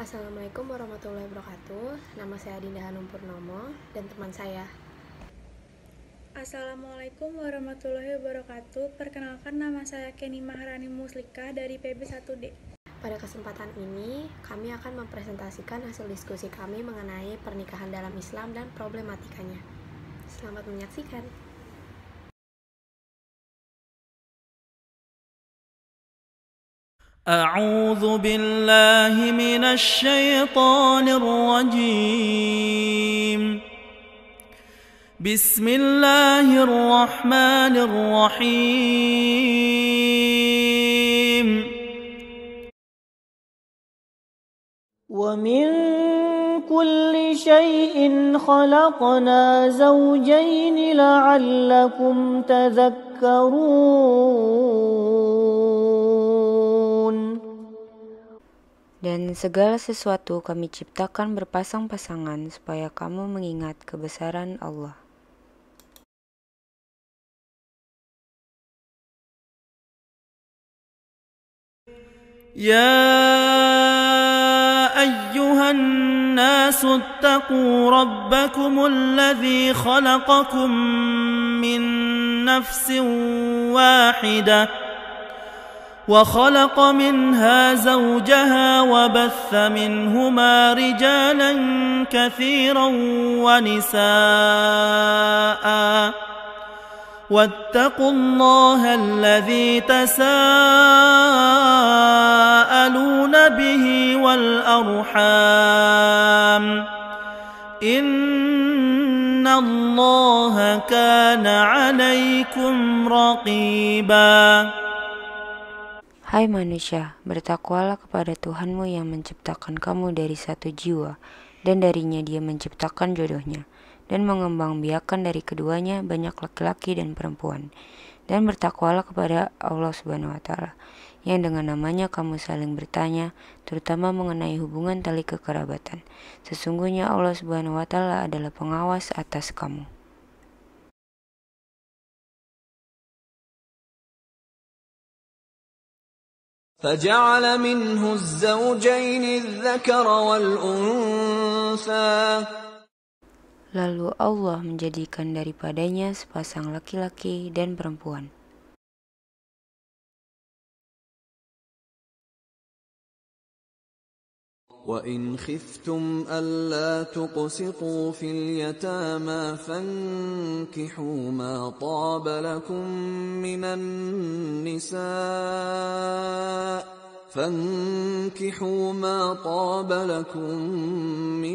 Assalamualaikum warahmatullahi wabarakatuh. Nama saya Dinda Hanum Purnomo dan teman saya. Assalamualaikum warahmatullahi wabarakatuh. Perkenalkan, nama saya Kenny Maharani Muslika dari PB1D. Pada kesempatan ini, kami akan mempresentasikan hasil diskusi kami mengenai pernikahan dalam Islam dan problematikanya. Selamat menyaksikan. أعوذ بالله من الشيطان الرجيم بسم الله الرحمن الرحيم ومن كل شيء خلقنا زوجين لعلكم تذكرون. Dan segala sesuatu kami ciptakan berpasang-pasangan supaya kamu mengingat kebesaran Allah. يا أيها الناس اتقوا ربكم الذي خلقكم من نفس واحدة وخلق منها زوجها وبث منهما رجالا كثيرا ونساء واتقوا الله الذي تساءلون به والأرحام إن الله كان عليكم رقيبا. Hai manusia, bertakwalah kepada Tuhanmu yang menciptakan kamu dari satu jiwa, dan darinya Dia menciptakan jodohnya, dan mengembangbiakan dari keduanya banyak laki-laki dan perempuan. Dan bertakwalah kepada Allah Subhanahu wa Ta'ala, yang dengan namanya kamu saling bertanya, terutama mengenai hubungan tali kekerabatan. Sesungguhnya Allah Subhanahu wa Ta'ala adalah pengawas atas kamu. فجعل منه الزوجين الذكر والأنثى. Lalu Allah menjadikan daripadanya sepasang laki-laki dan perempuan. وَإِنْ خِفْتُمْ أَلَّا تُقْسِطُوا فِي الْيَتَامَى فَانكِحُوا مَا طَابَ لَكُم مِّنَ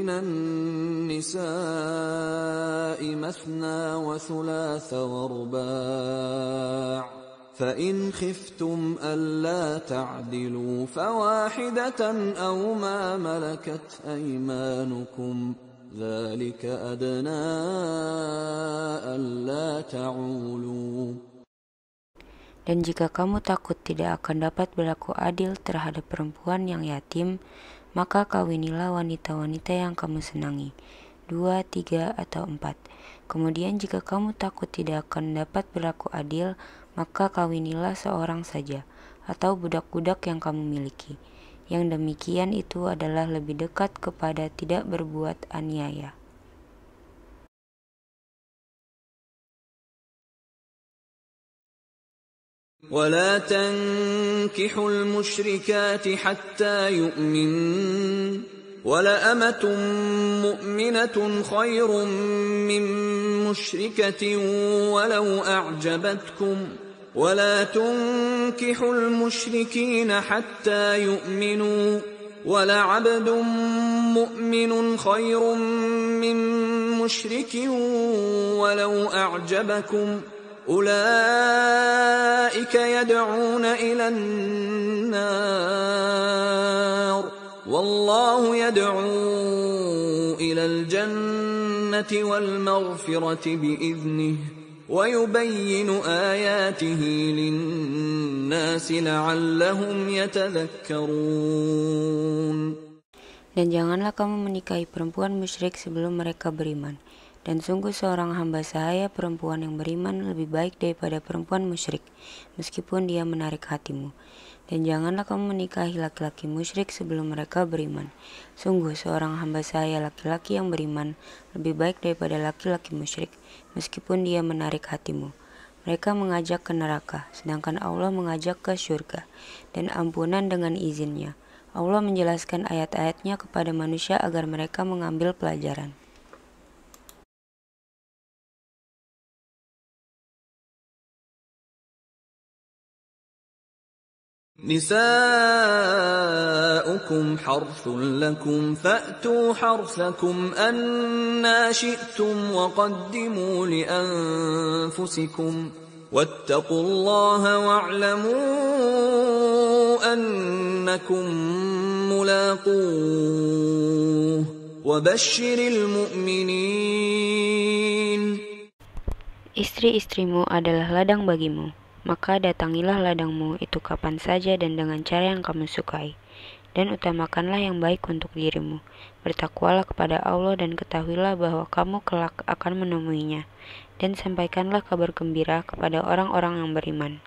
النِّسَاءِ مَثْنَى وَثُلَاثَ وَرُبَاعَ فَإِنْ خِفْتُمْ أَلَّا تَعْدِلُوا فَوَاحِدَةً أَوْ مَا مَلَكَتْ أَيْمَانُكُمْ ذَلِكَ أَدْنَىٰ أَلَّا تَعُولُوا. Dan jika kamu takut tidak akan dapat berlaku adil terhadap perempuan yang yatim, maka kawinilah wanita-wanita yang kamu senangi, 2, 3, atau 4. Kemudian jika kamu takut tidak akan dapat berlaku adil, maka kawinilah seorang saja, atau budak-budak yang kamu miliki. Yang demikian itu adalah lebih dekat kepada tidak berbuat aniaya. وَلَا تَنكِحُوا الْمُشْرِكَاتِ حَتَّى يُؤْمِنَّ وَلَأَمَةٌ مُّؤْمِنَةٌ خَيْرٌ مِّن مُّشْرِكَةٍ وَلَوْ أَعْجَبَتْكُمْ وَلَا تُنكِحُوا الْمُشْرِكِينَ حَتَّى يُؤْمِنُوا وَلَعَبْدٌ مُّؤْمِنٌ خَيْرٌ مِّن مُّشْرِكٍ وَلَوْ أَعْجَبَكُمْ أُولَٰئِكَ يَدْعُونَ إِلَى النَّارِ وَاللَّهُ يَدْعُو إِلَى الْجَنَّةِ وَالْمَغْفِرَةِ بِإِذْنِهِ وَيُبَيِّنُ آيَاتِهِ لِلنَّاسِ لَعَلَّهُمْ يَتَذَكَّرُونَ. Dan janganlah kamu menikahi perempuan musyrik sebelum mereka beriman. Dan sungguh seorang hamba sahaya perempuan yang beriman lebih baik daripada perempuan musyrik, meskipun dia menarik hatimu. Dan janganlah kamu menikahi laki-laki musyrik sebelum mereka beriman. Sungguh seorang hamba sahaya laki-laki yang beriman lebih baik daripada laki-laki musyrik, meskipun dia menarik hatimu. Mereka mengajak ke neraka, sedangkan Allah mengajak ke syurga, dan ampunan dengan izinnya. Allah menjelaskan ayat-ayatnya kepada manusia agar mereka mengambil pelajaran. نساؤكم حرث لكم فأتوا حرثكم أنا شئتم وقدموا لأنفسكم واتقوا الله واعلموا أنكم ملاقوه وبشر المؤمنين. Istri-istrimu adalah ladang bagimu. Maka datangilah ladangmu itu kapan saja dan dengan cara yang kamu sukai. Dan utamakanlah yang baik untuk dirimu. Bertakwalah kepada Allah dan ketahuilah bahwa kamu kelak akan menemuinya. Dan sampaikanlah kabar gembira kepada orang-orang yang beriman.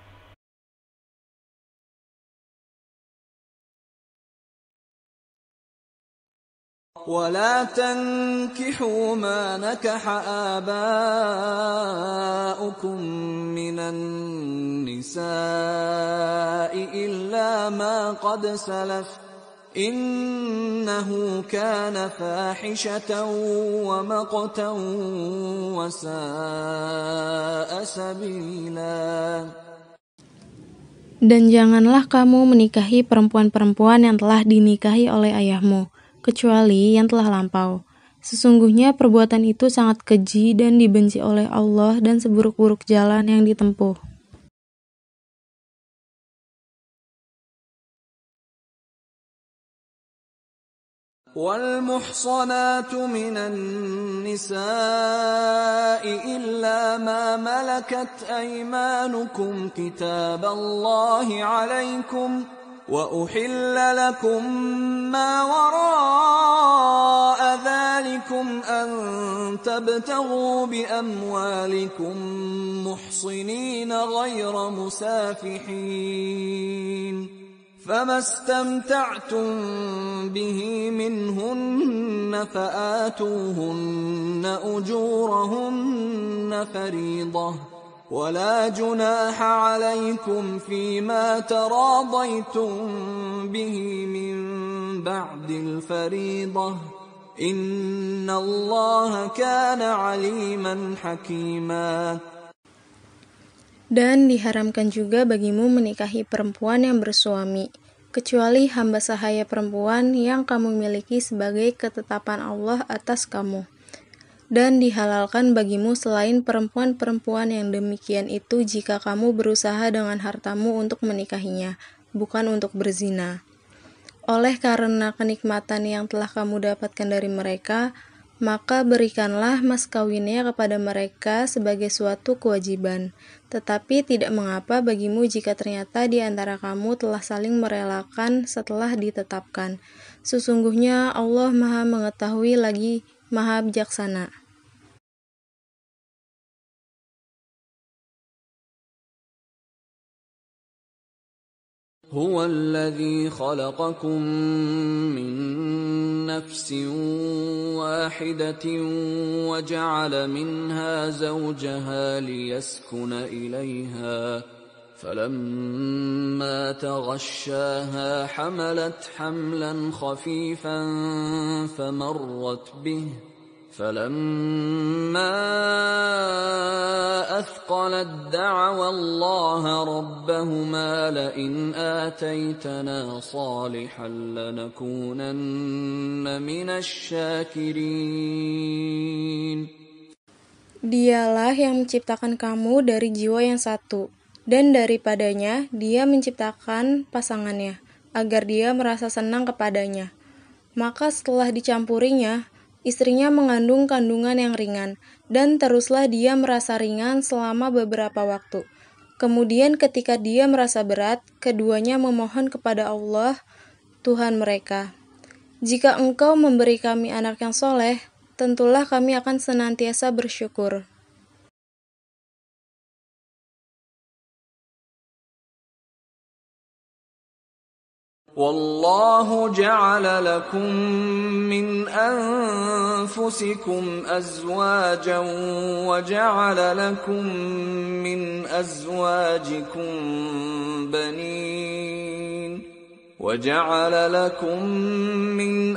ولا تنكحوا ما نكح آباؤكم من النساء إلا ما قد سلف إنه كان فاحشة ومقتا وساء سبيلا. Dan janganlah kamu menikahi perempuan-perempuan yang telah dinikahi oleh ayahmu, kecuali yang telah lampau. Sesungguhnya perbuatan itu sangat keji dan dibenci oleh Allah dan seburuk-buruk jalan yang ditempuh. والمحصنات من النساء إلا ما ملكت أيمانكم كتاب الله عليكم وأحل لكم ما وراء ذلكم أن تبتغوا بأموالكم محصنين غير مسافحين فما استمتعتم به منهن فآتوهن أجورهن فريضة ولا جناح عليكم فيما تراضيتم به من بعد الفريضة إن الله كان عليما حكيما. Dan diharamkan juga bagimu menikahi perempuan yang bersuami, kecuali hamba sahaya perempuan yang kamu miliki sebagai ketetapan Allah atas kamu. Dan dihalalkan bagimu selain perempuan-perempuan yang demikian itu jika kamu berusaha dengan hartamu untuk menikahinya, bukan untuk berzina. Oleh karena kenikmatan yang telah kamu dapatkan dari mereka, maka berikanlah mas kawinnya kepada mereka sebagai suatu kewajiban. Tetapi tidak mengapa bagimu jika ternyata di antara kamu telah saling merelakan setelah ditetapkan. Sesungguhnya Allah Maha mengetahui lagi Maha bijaksana. هو الذي خلقكم من نفس واحدة وجعل منها زوجها ليسكن إليها فلما تغشاها حملت حملا خفيفا فمرت به فلما أثقلت دعوا الله ربهما لئن آتيتنا صالحا لنكونن من الشاكرين. Dialah yang menciptakan kamu dari jiwa yang satu, dan daripadanya dia menciptakan pasangannya, agar dia merasa senang kepadanya. Maka setelah dicampurinya, istrinya mengandung kandungan yang ringan, dan teruslah dia merasa ringan selama beberapa waktu. Kemudian ketika dia merasa berat, keduanya memohon kepada Allah, Tuhan mereka, "Jika Engkau memberi kami anak yang soleh, tentulah kami akan senantiasa bersyukur." والله جعل لكم من أنفسكم أزواجا وجعل لكم من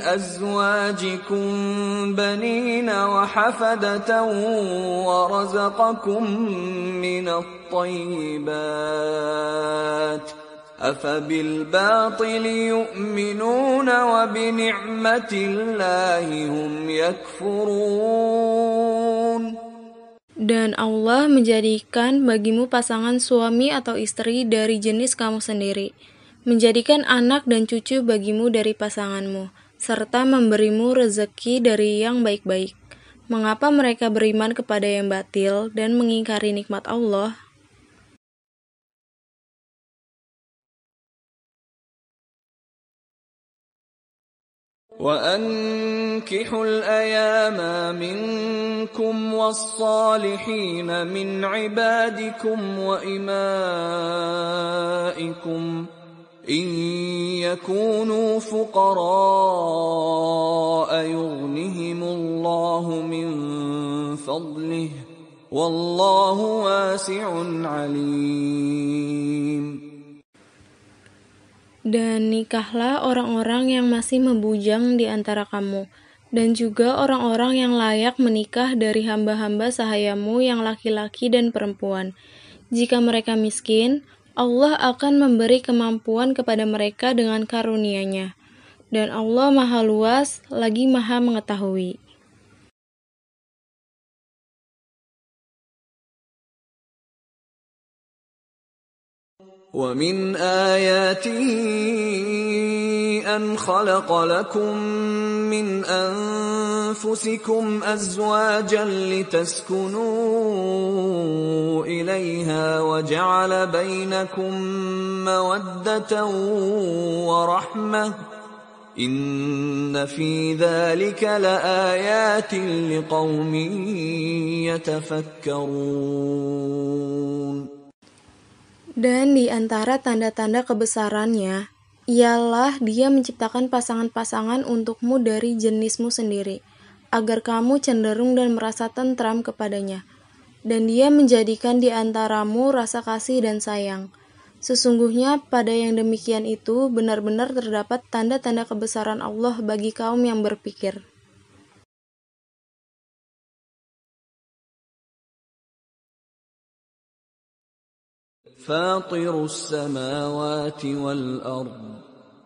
أزواجكم بنين وحفدة ورزقكم من الطيبات أفبالباطل يؤمنون وبنعمة الله هم يكفرون. Dan Allah menjadikan bagimu pasangan suami atau istri dari jenis kamu sendiri, menjadikan anak dan cucu bagimu dari pasanganmu, serta memberimu rezeki dari yang baik-baik. Mengapa mereka beriman kepada yang batil dan mengingkari nikmat Allah? وَأَنكِحُوا الْأَيَامَ مِنكُمْ وَالصَّالِحِينَ مِنْ عِبَادِكُمْ وَإِمَائِكُمْ إِنْ يَكُونُوا فُقَرَاءَ يُغْنِهِمُ اللَّهُ مِنْ فَضْلِهِ وَاللَّهُ وَاسِعٌ عَلِيمٌ. Dan nikahlah orang-orang yang masih membujang di antara kamu, dan juga orang-orang yang layak menikah dari hamba-hamba sahayamu yang laki-laki dan perempuan. Jika mereka miskin, Allah akan memberi kemampuan kepada mereka dengan karunia-Nya. Dan Allah Maha Luas lagi Maha Mengetahui. وَمِنْ آيَاتِهِ أَنْ خَلَقَ لَكُم مِّنْ أَنفُسِكُمْ أَزْوَاجًا لِتَسْكُنُوا إِلَيْهَا وَجَعَلَ بَيْنَكُم مَّوَدَّةً وَرَحْمَةً إِنَّ فِي ذَلِكَ لَآيَاتٍ لِقَوْمٍ يَتَفَكَّرُونَ. Dan di antara tanda-tanda kebesarannya, ialah Dia menciptakan pasangan-pasangan untukmu dari jenismu sendiri, agar kamu cenderung dan merasa tentram kepadanya. Dan Dia menjadikan di antaramu rasa kasih dan sayang. Sesungguhnya pada yang demikian itu benar-benar terdapat tanda-tanda kebesaran Allah bagi kaum yang berpikir. فاطر السماوات والأرض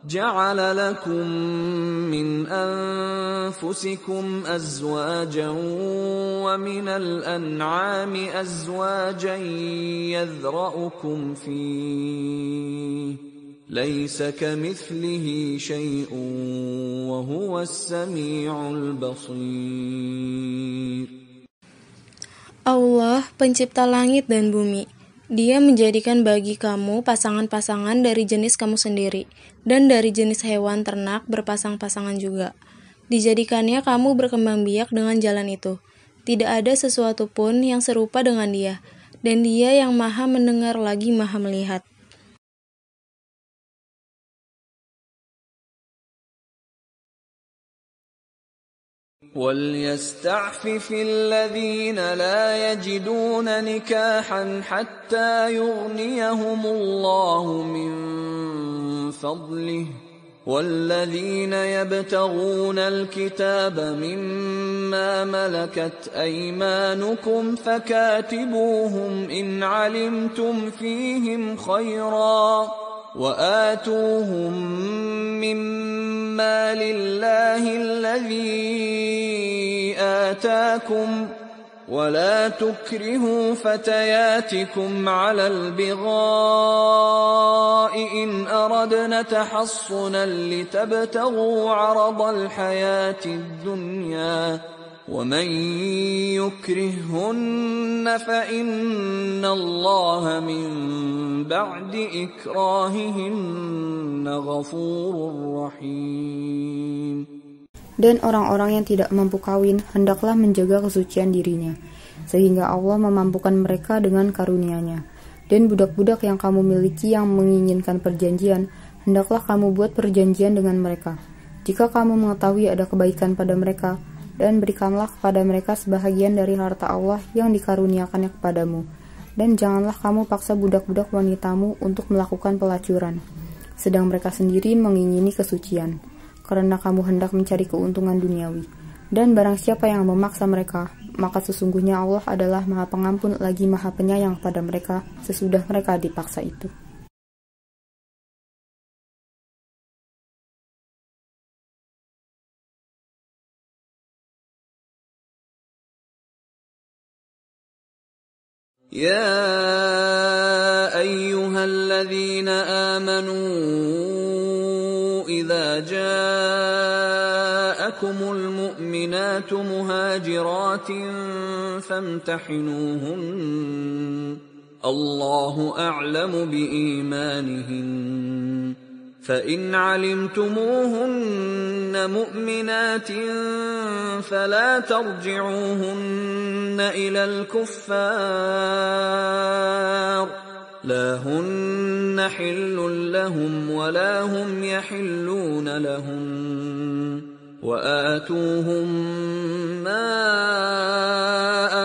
جعل لكم من أنفسكم أزواجا ومن الأنعام أزواجا يذرأكم فيه ليس كمثله شيء وهو السميع البصير. Allah, pencipta langit dan bumi, Dia menjadikan bagi kamu pasangan-pasangan dari jenis kamu sendiri, dan dari jenis hewan ternak berpasang-pasangan juga. Dijadikannya kamu berkembang biak dengan jalan itu. Tidak ada sesuatu pun yang serupa dengan Dia, dan Dia yang Maha mendengar lagi Maha melihat. وَلْيَسْتَعْفِفِ الَّذِينَ لَا يَجِدُونَ نِكَاحًا حَتَّى يُغْنِيَهُمُ اللَّهُ مِنْ فَضْلِهِ وَالَّذِينَ يَبْتَغُونَ الْكِتَابَ مِمَّا مَلَكَتْ أَيْمَانُكُمْ فَكَاتِبُوهُمْ إِنْ عَلِمْتُمْ فِيهِمْ خَيْرًا وَآتُوهُمْ مِمَّا لِلَّهِ الَّذِي آتَاكُمْ وَلَا تُكْرِهُوا فَتَيَاتِكُمْ عَلَى الْبِغَاءِ إِنْ أَرَدْنَ تَحَصُّنًا لِتَبْتَغُوا عَرَضَ الْحَيَاةِ الدُّنْيَا وَمَنْ يُكْرِههُّنَّ فَإِنَّ اللَّهَ مِنْ بَعْدِ إِكْرَاهِهِنَّ غَفُورٌ رَحِيمٌ. Dan orang-orang yang tidak mampu kawin hendaklah menjaga kesucian dirinya, sehingga Allah memampukan mereka dengan karunia-Nya. Dan budak-budak yang kamu miliki yang menginginkan perjanjian, hendaklah kamu buat perjanjian dengan mereka. Jika kamu mengetahui ada kebaikan pada mereka, dan berikanlah kepada mereka sebahagian dari harta Allah yang dikaruniakannya kepadamu. Dan janganlah kamu paksa budak-budak wanitamu untuk melakukan pelacuran, sedang mereka sendiri mengingini kesucian, karena kamu hendak mencari keuntungan duniawi. Dan barang siapa yang memaksa mereka, maka sesungguhnya Allah adalah Maha Pengampun lagi Maha Penyayang pada mereka sesudah mereka dipaksa itu. يا أيها الذين آمنوا إذا جاءكم المؤمنات مهاجرات فامتحنوهن الله أعلم بإيمانهن فإن علمتموهن مؤمنات فلا ترجعوهن إلى الكفار لا هن حل لهم ولا هم يحلون لهم وآتوهم ما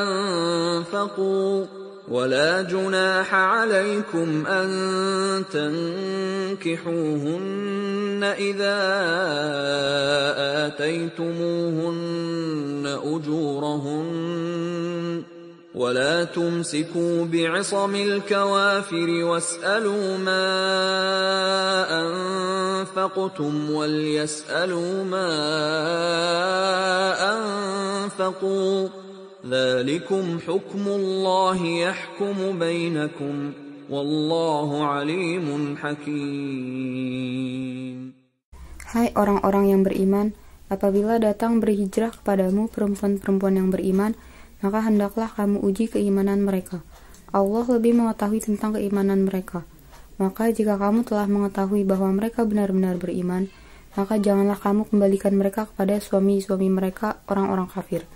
أنفقوا ولا جناح عليكم أن تنكحوهن إذا آتيتموهن أجورهن ولا تمسكوا بعصم الكوافر واسألوا ما أنفقتم وليسألوا ما أنفقوا ذلكم حكم الله يحكم بينكم والله عليم حكيم. Hai orang-orang yang beriman, apabila datang berhijrah kepadamu perempuan-perempuan yang beriman, maka hendaklah kamu uji keimanan mereka. Allah lebih mengetahui tentang keimanan mereka. Maka jika kamu telah mengetahui bahwa mereka benar-benar beriman, maka janganlah kamu kembalikan mereka kepada suami-suami mereka, orang-orang kafir.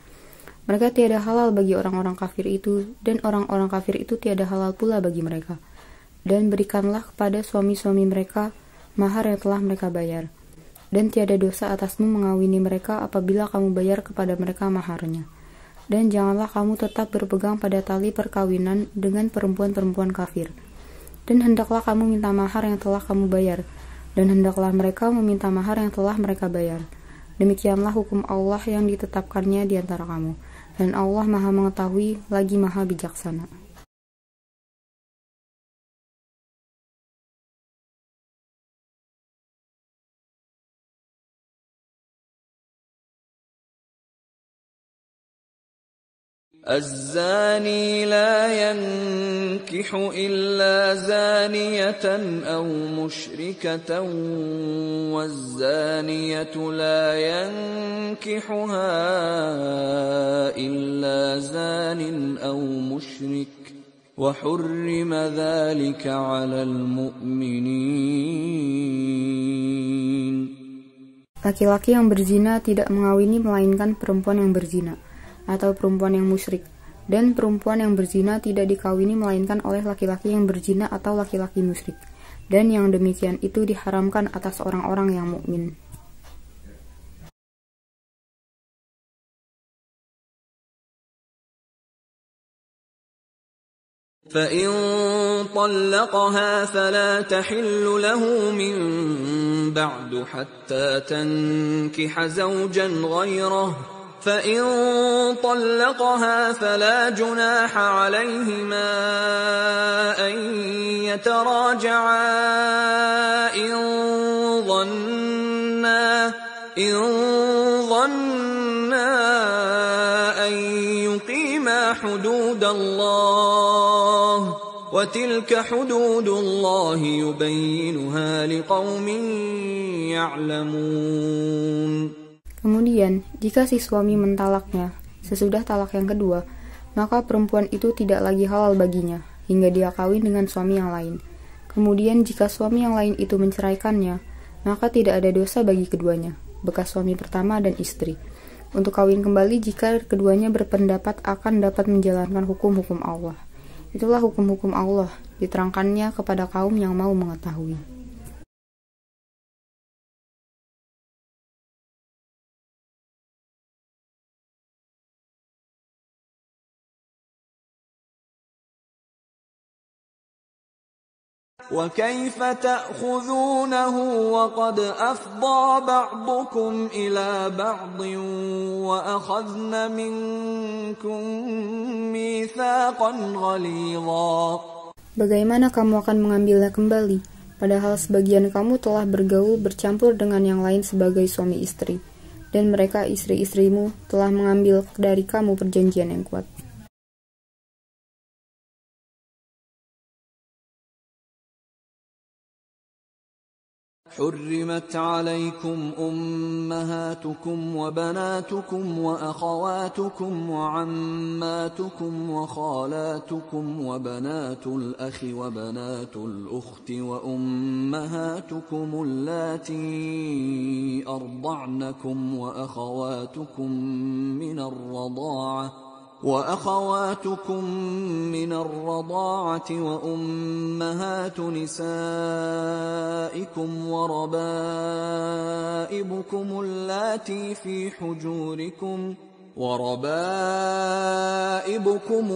Mereka tiada halal bagi orang-orang kafir itu, dan orang-orang kafir itu tiada halal pula bagi mereka. Dan berikanlah kepada suami-suami mereka mahar yang telah mereka bayar. Dan tiada dosa atasmu mengawini mereka apabila kamu bayar kepada mereka maharnya. Dan janganlah kamu tetap berpegang pada tali perkawinan dengan perempuan-perempuan kafir. Dan hendaklah kamu minta mahar yang telah kamu bayar, dan hendaklah mereka meminta mahar yang telah mereka bayar. Demikianlah hukum Allah yang ditetapkannya di antara kamu. Dan Allah Maha Mengetahui lagi Maha Bijaksana. الزاني لا ينكح إلا زانية أو مشركة والزانية لا ينكحها إلا زان أو مشرك وحرم ذلك على المؤمنين. Laki-laki yang berzina tidak mengawini melainkan perempuan yang berzina atau perempuan yang musyrik, dan perempuan yang berzina tidak dikawini melainkan oleh laki-laki yang berzina atau laki-laki musyrik, dan yang demikian itu diharamkan atas orang-orang yang mukmin. فإن طلقها فلا تحل له من بعد حتى تنكح زوجا غيره فإن طلقها فلا جناح عليهما أن يتراجعا إن ظنا أن يقيما حدود الله وتلك حدود الله يبينها لقوم يعلمون. Kemudian, jika si suami mentalaknya sesudah talak yang kedua, maka perempuan itu tidak lagi halal baginya, hingga dia kawin dengan suami yang lain. Kemudian, jika suami yang lain itu menceraikannya, maka tidak ada dosa bagi keduanya, bekas suami pertama dan istri, untuk kawin kembali jika keduanya berpendapat akan dapat menjalankan hukum-hukum Allah. Itulah hukum-hukum Allah, diterangkannya kepada kaum yang mau mengetahui. وكيف تأخذونه وقد أفضى بعضكم إلى بعض وأخذن منكم ميثاقا غليظا. Bagaimana kamu akan mengambilnya kembali, padahal sebagian kamu telah bergaul bercampur dengan yang lain sebagai suami istri, dan mereka istri-istrimu telah mengambil dari kamu perjanjian yang kuat. حرمت عليكم أمهاتكم وبناتكم وأخواتكم وعماتكم وخالاتكم وبنات الأخ وبنات الأخت وأمهاتكم اللاتي أرضعنكم وأخواتكم من الرضاعة وأمهات نسائكم وربائبكم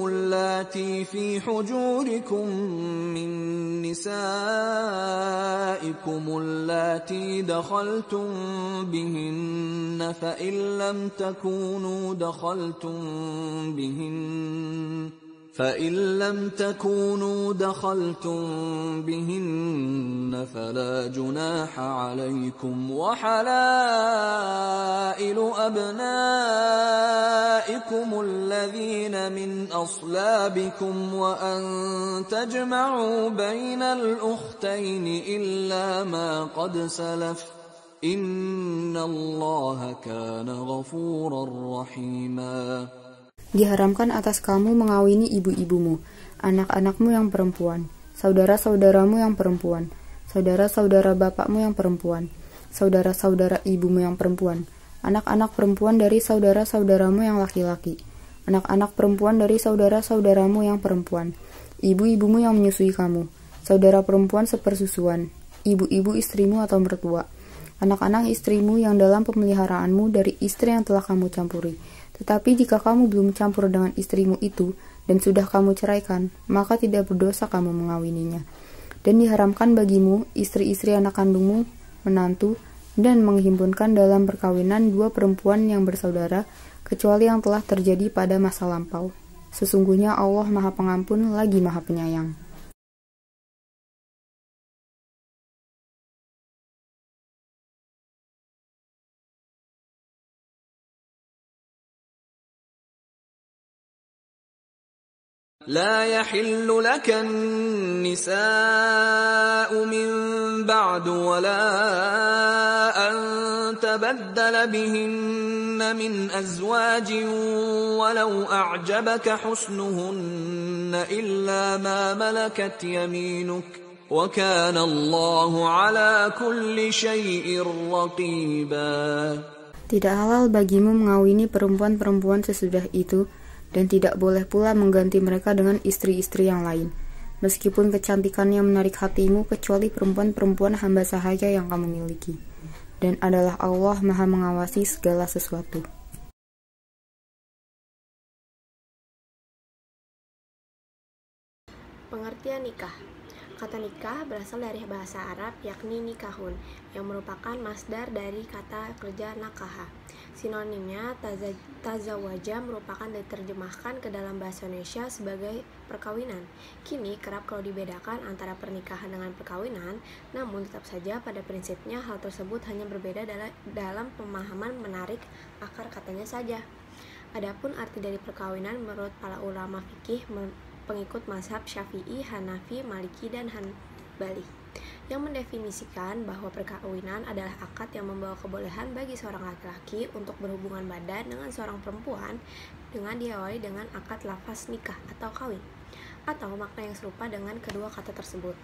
اللاتي في حجوركم من نسائكم اللاتي دخلتم بهن فإن لم تكونوا دخلتم بهن فلا جناح عليكم وحلائل أبنائكم الذين من أصلابكم وأن تجمعوا بين الأختين إلا ما قد سلف إن الله كان غفورا رحيما. Diharamkan atas kamu mengawini ibu-ibumu, anak-anakmu yang perempuan, saudara-saudaramu yang perempuan, saudara-saudara bapakmu yang perempuan, saudara-saudara ibumu yang perempuan, anak-anak perempuan dari saudara-saudaramu yang laki-laki, anak-anak perempuan dari saudara-saudaramu yang perempuan, ibu-ibumu yang menyusui kamu, saudara perempuan sepersusuan, ibu-ibu istrimu atau mertua, anak-anak istrimu yang dalam pemeliharaanmu dari istri yang telah kamu campuri. Tetapi jika kamu belum campur dengan istrimu itu dan sudah kamu ceraikan, maka tidak berdosa kamu mengawininya. Dan diharamkan bagimu istri-istri anak kandungmu, menantu, dan menghimpunkan dalam perkawinan dua perempuan yang bersaudara, kecuali yang telah terjadi pada masa lampau. Sesungguhnya Allah Maha Pengampun lagi Maha Penyayang. لا يحل لك النساء من بعد ولا أن تبدل بهن من أزواج ولو أعجبك حسنهن إلا ما ملكت يمينك وكان الله على كل شيء رقيبا. Tidak halal bagimu mengawini perempuan-perempuan sesudah itu, dan tidak boleh pula mengganti mereka dengan istri-istri yang lain, meskipun kecantikannya menarik hatimu, kecuali perempuan-perempuan hamba sahaya yang kamu miliki. Dan adalah Allah Maha mengawasi segala sesuatu. Pengertian nikah. Kata nikah berasal dari bahasa Arab yakni nikahun, yang merupakan masdar dari kata kerja nakaha. Sinonimnya tazawaja merupakan diterjemahkan ke dalam bahasa Indonesia sebagai perkawinan. Kini kerap kalau dibedakan antara pernikahan dengan perkawinan, namun tetap saja pada prinsipnya hal tersebut hanya berbeda dalam pemahaman menarik akar katanya saja. Adapun arti dari perkawinan menurut para ulama fikih pengikut mazhab Syafi'i, Hanafi, Maliki, dan Hanbali, yang mendefinisikan bahwa perkawinan adalah akad yang membawa kebolehan bagi seorang laki-laki untuk berhubungan badan dengan seorang perempuan dengan diawali dengan akad lafaz nikah atau kawin, atau makna yang serupa dengan kedua kata tersebut.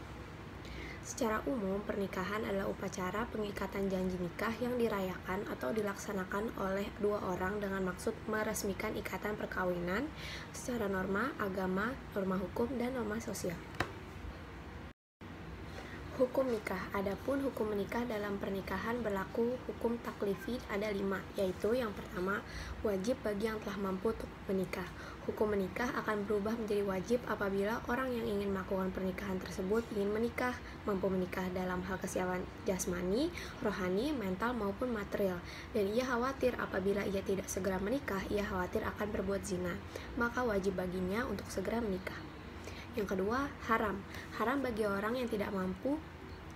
Secara umum, pernikahan adalah upacara pengikatan janji nikah yang dirayakan atau dilaksanakan oleh dua orang dengan maksud meresmikan ikatan perkawinan secara norma agama, norma hukum, dan norma sosial. Hukum nikah. Adapun hukum menikah dalam pernikahan berlaku hukum taklifi ada 5, yaitu yang pertama, wajib bagi yang telah mampu untuk menikah. Hukum menikah akan berubah menjadi wajib apabila orang yang ingin melakukan pernikahan tersebut ingin menikah, mampu menikah dalam hal kesiapan jasmani, rohani, mental maupun material, dan ia khawatir apabila ia tidak segera menikah, ia khawatir akan berbuat zina, maka wajib baginya untuk segera menikah. Yang kedua, haram. Haram bagi orang yang tidak mampu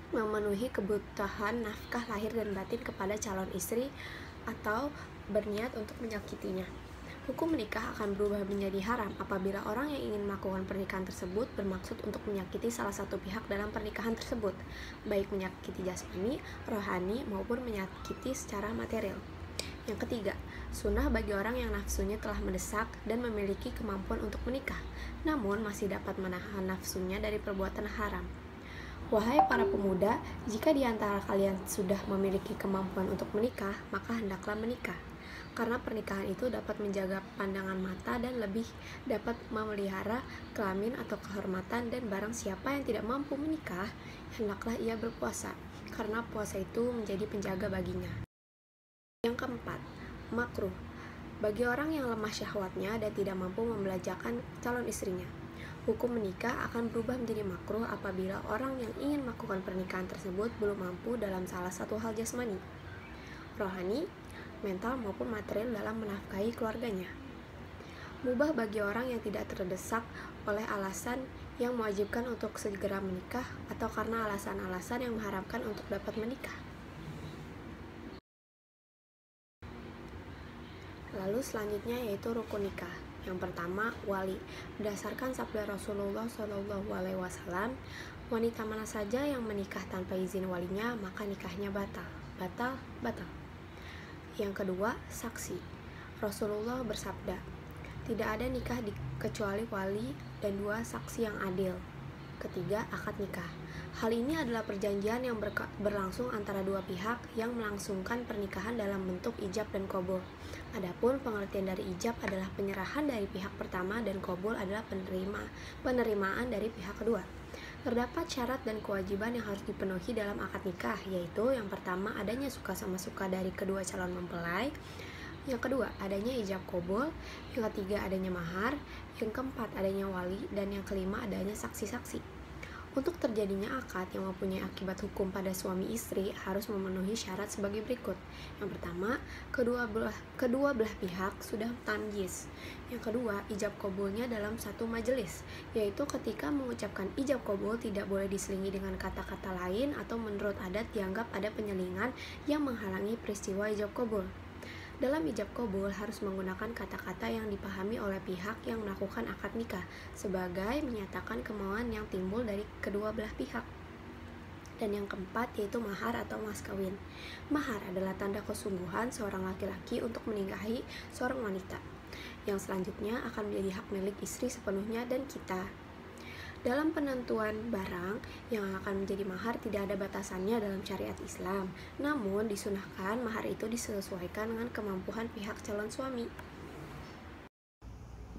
memenuhi kebutuhan nafkah lahir dan batin kepada calon istri atau berniat untuk menyakitinya. Hukum menikah akan berubah menjadi haram apabila orang yang ingin melakukan pernikahan tersebut bermaksud untuk menyakiti salah satu pihak dalam pernikahan tersebut, baik menyakiti jasmani, rohani, maupun menyakiti secara material. Yang ketiga, sunnah bagi orang yang nafsunya telah mendesak dan memiliki kemampuan untuk menikah, namun masih dapat menahan nafsunya dari perbuatan haram. Wahai para pemuda, jika di antara kalian sudah memiliki kemampuan untuk menikah, maka hendaklah menikah. Karena pernikahan itu dapat menjaga pandangan mata dan lebih dapat memelihara kelamin atau kehormatan, dan barang siapa yang tidak mampu menikah, hendaklah ia berpuasa, karena puasa itu menjadi penjaga baginya. Yang keempat, makruh. Bagi orang yang lemah syahwatnya dan tidak mampu membelajarkan calon istrinya, hukum menikah akan berubah menjadi makruh apabila orang yang ingin melakukan pernikahan tersebut belum mampu dalam salah satu hal jasmani, rohani, mental maupun material dalam menafkahi keluarganya. Mubah bagi orang yang tidak terdesak oleh alasan yang mewajibkan untuk segera menikah atau karena alasan-alasan yang mengharapkan untuk dapat menikah. Lalu selanjutnya yaitu rukun nikah. Yang pertama, wali. Berdasarkan sabda Rasulullah SAW, wanita mana saja yang menikah tanpa izin walinya, maka nikahnya batal. Yang kedua, saksi. Rasulullah bersabda, tidak ada nikah kecuali wali dan 2 saksi yang adil. Ketiga, akad nikah. Hal ini adalah perjanjian yang berlangsung antara 2 pihak yang melangsungkan pernikahan dalam bentuk ijab dan qabul. Adapun pengertian dari ijab adalah penyerahan dari pihak pertama dan qabul adalah penerimaan dari pihak kedua. Terdapat syarat dan kewajiban yang harus dipenuhi dalam akad nikah, yaitu yang pertama, adanya suka sama suka dari kedua calon mempelai. Yang kedua, adanya ijab qabul. Yang ketiga, adanya mahar. Yang keempat, adanya wali. Dan yang kelima, adanya saksi-saksi. Untuk terjadinya akad yang mempunyai akibat hukum pada suami istri harus memenuhi syarat sebagai berikut. Yang pertama, kedua belah pihak sudah tamyiz. Yang kedua, ijab qabulnya dalam satu majelis, yaitu ketika mengucapkan ijab qabul tidak boleh diselingi dengan kata-kata lain atau menurut adat dianggap ada penyelingan yang menghalangi peristiwa ijab qabul. Dalam ijab qabul harus menggunakan kata-kata yang dipahami oleh pihak yang melakukan akad nikah sebagai menyatakan kemauan yang timbul dari kedua belah pihak. Dan yang keempat yaitu mahar atau mas kawin. Mahar adalah tanda kesungguhan seorang laki-laki untuk menikahi seorang wanita, yang selanjutnya akan menjadi hak milik istri sepenuhnya dan kita. Dalam penentuan barang yang akan menjadi mahar tidak ada batasannya dalam syariat Islam, namun disunahkan mahar itu disesuaikan dengan kemampuan pihak calon suami.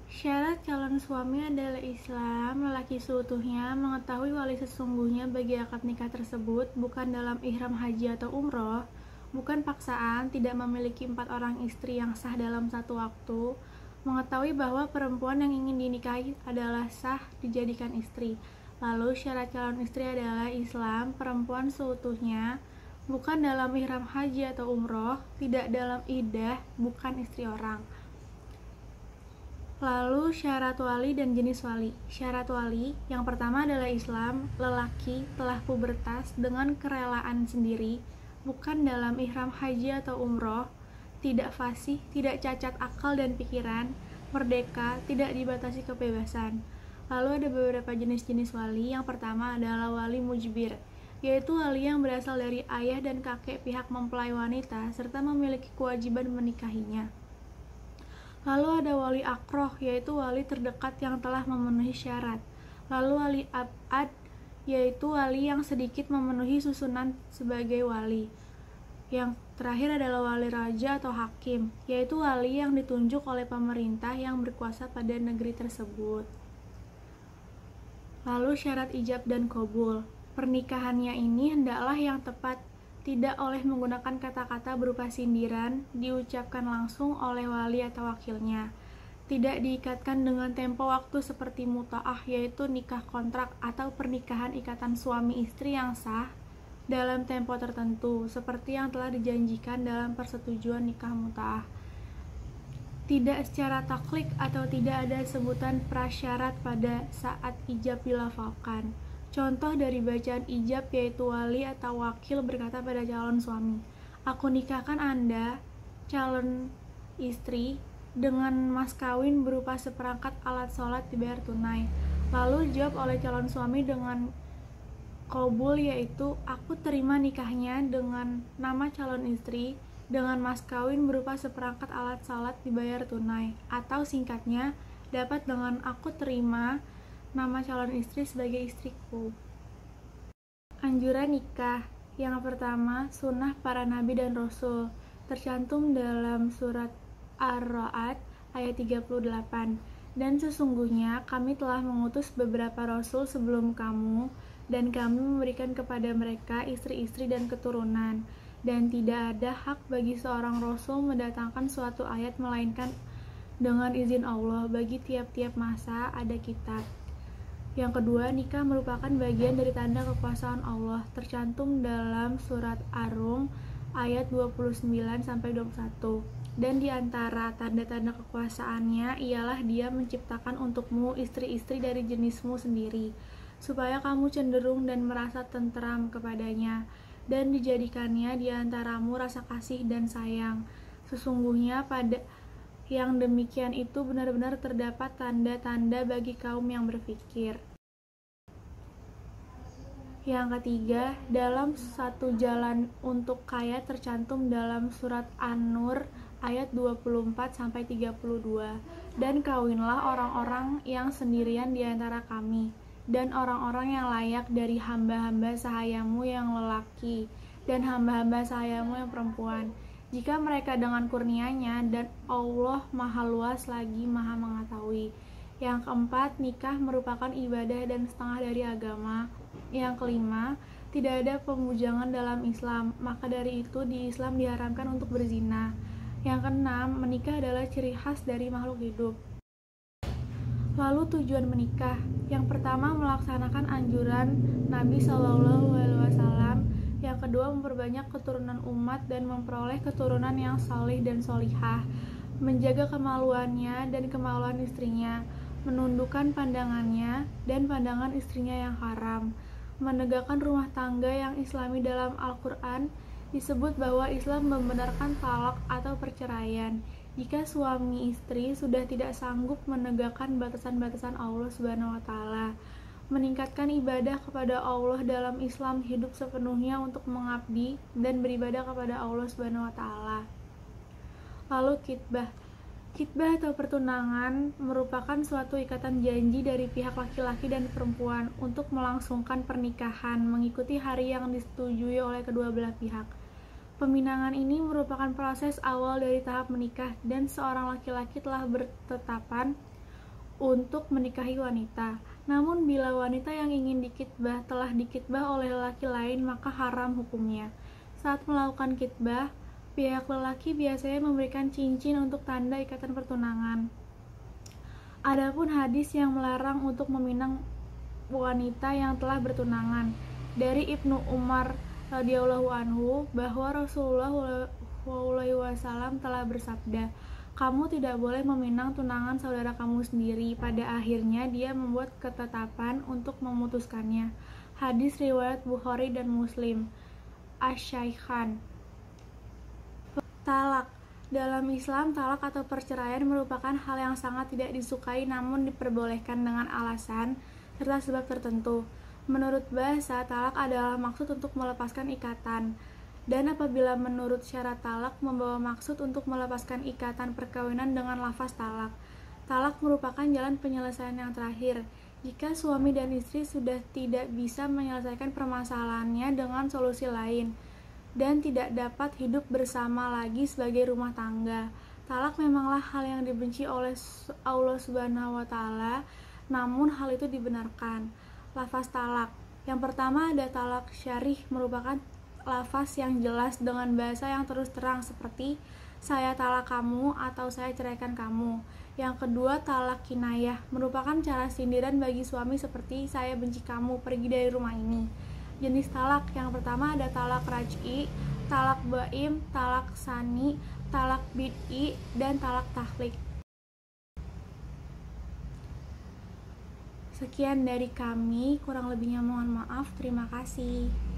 Syarat calon suami adalah Islam, lelaki seutuhnya mengetahui wali sesungguhnya bagi akad nikah tersebut, bukan dalam ihram haji atau umroh, bukan paksaan, tidak memiliki 4 orang istri yang sah dalam satu waktu, mengetahui bahwa perempuan yang ingin dinikahi adalah sah dijadikan istri. Lalu syarat calon istri adalah Islam, perempuan seutuhnya, bukan dalam ihram haji atau umroh, tidak dalam iddah, bukan istri orang. Lalu syarat wali dan jenis wali. Syarat wali yang pertama adalah Islam, lelaki telah pubertas dengan kerelaan sendiri, bukan dalam ihram haji atau umroh, tidak fasih, tidak cacat akal dan pikiran, merdeka, tidak dibatasi kebebasan. Lalu ada beberapa jenis-jenis wali. Yang pertama adalah wali mujbir, yaitu wali yang berasal dari ayah dan kakek pihak mempelai wanita serta memiliki kewajiban menikahinya. Lalu ada wali akroh, yaitu wali terdekat yang telah memenuhi syarat. Lalu wali abad, yaitu wali yang sedikit memenuhi susunan sebagai wali. Yang terakhir adalah wali raja atau hakim, yaitu wali yang ditunjuk oleh pemerintah yang berkuasa pada negeri tersebut. Lalu syarat ijab dan qabul. Pernikahannya ini hendaklah yang tepat, tidak oleh menggunakan kata-kata berupa sindiran, diucapkan langsung oleh wali atau wakilnya. Tidak diikatkan dengan tempo waktu seperti muta'ah, yaitu nikah kontrak atau pernikahan ikatan suami istri yang sah dalam tempo tertentu, seperti yang telah dijanjikan dalam persetujuan nikah muta'ah. Tidak secara taklik atau tidak ada sebutan prasyarat pada saat ijab dilafalkan. Contoh dari bacaan ijab yaitu wali atau wakil berkata pada calon suami, "Aku nikahkan Anda, calon istri, dengan mas kawin berupa seperangkat alat sholat dibayar tunai." Lalu dijawab oleh calon suami dengan qabul, yaitu, "Aku terima nikahnya dengan nama calon istri dengan mas kawin berupa seperangkat alat sholat dibayar tunai." Atau singkatnya dapat dengan, "Aku terima nama calon istri sebagai istriku." Anjuran nikah. Yang pertama, sunnah para nabi dan rasul, tercantum dalam surat Ar-Ra'd ayat 38. "Dan sesungguhnya kami telah mengutus beberapa rasul sebelum kamu, dan kami memberikan kepada mereka istri-istri dan keturunan, dan tidak ada hak bagi seorang rasul mendatangkan suatu ayat melainkan dengan izin Allah. Bagi tiap-tiap masa ada kitab." Yang kedua, nikah merupakan bagian dari tanda kekuasaan Allah, tercantum dalam surat Ar-Rum ayat 29-21. "Dan di antara tanda-tanda kekuasaannya ialah Dia menciptakan untukmu istri-istri dari jenismu sendiri, supaya kamu cenderung dan merasa tenteram kepadanya, dan dijadikannya di antaramu rasa kasih dan sayang. Sesungguhnya pada yang demikian itu benar-benar terdapat tanda-tanda bagi kaum yang berfikir." Yang ketiga, dalam satu jalan untuk kaya tercantum dalam surat An-Nur ayat 24-32. "Dan kawinlah orang-orang yang sendirian di antara kami, dan orang-orang yang layak dari hamba-hamba sahayamu yang lelaki, dan hamba-hamba sahayamu yang perempuan, jika mereka dengan kurnianya, dan Allah maha luas lagi maha mengetahui." Yang keempat, nikah merupakan ibadah dan setengah dari agama. Yang kelima, tidak ada pemujangan dalam Islam, maka dari itu di Islam diharamkan untuk berzina. Yang keenam, menikah adalah ciri khas dari makhluk hidup. Lalu tujuan menikah. Yang pertama, melaksanakan anjuran Nabi SAW. Yang kedua, memperbanyak keturunan umat dan memperoleh keturunan yang salih dan solihah, menjaga kemaluannya dan kemaluan istrinya, menundukkan pandangannya dan pandangan istrinya yang haram, menegakkan rumah tangga yang islami. Dalam Al-Quran disebut bahwa Islam membenarkan talak atau perceraian jika suami istri sudah tidak sanggup menegakkan batasan-batasan Allah Subhanahu wa Ta'ala. Meningkatkan ibadah kepada Allah dalam Islam, hidup sepenuhnya untuk mengabdi dan beribadah kepada Allah Subhanahu wa Ta'ala. Lalu khitbah. Khitbah atau pertunangan merupakan suatu ikatan janji dari pihak laki-laki dan perempuan untuk melangsungkan pernikahan mengikuti hari yang disetujui oleh kedua belah pihak. Peminangan ini merupakan proses awal dari tahap menikah, dan seorang laki-laki telah bertetapan untuk menikahi wanita. Namun bila wanita yang ingin dikitbah telah dikitbah oleh lelaki lain, maka haram hukumnya. Saat melakukan khitbah, pihak lelaki biasanya memberikan cincin untuk tanda ikatan pertunangan. Adapun hadis yang melarang untuk meminang wanita yang telah bertunangan, dari Ibnu Umar radhiyallahu anhu bahwa Rasulullah SAW telah bersabda, "Kamu tidak boleh meminang tunangan saudara kamu sendiri." Pada akhirnya dia membuat ketetapan untuk memutuskannya. Hadis riwayat Bukhari dan Muslim. Asy-Syaikhan. Talak. Dalam Islam, talak atau perceraian merupakan hal yang sangat tidak disukai namun diperbolehkan dengan alasan serta sebab tertentu. Menurut bahasa, talak adalah maksud untuk melepaskan ikatan. Dan apabila menurut syarat talak membawa maksud untuk melepaskan ikatan perkawinan dengan lafaz talak. Talak merupakan jalan penyelesaian yang terakhir. Jika suami dan istri sudah tidak bisa menyelesaikan permasalahannya dengan solusi lain, dan tidak dapat hidup bersama lagi sebagai rumah tangga. Talak memanglah hal yang dibenci oleh Allah Subhanahu wa Ta'ala, namun hal itu dibenarkan. Lafaz talak. Yang pertama ada talak syarih, merupakan lafaz yang jelas dengan bahasa yang terus terang seperti saya talak kamu atau saya ceraikan kamu. Yang kedua talak kinayah, merupakan cara sindiran bagi suami seperti saya benci kamu, pergi dari rumah ini. Jenis talak yang pertama ada talak raj'i, talak baim, talak sani, talak bid'i, dan talak tahlik. Sekian dari kami, kurang lebihnya mohon maaf. Terima kasih.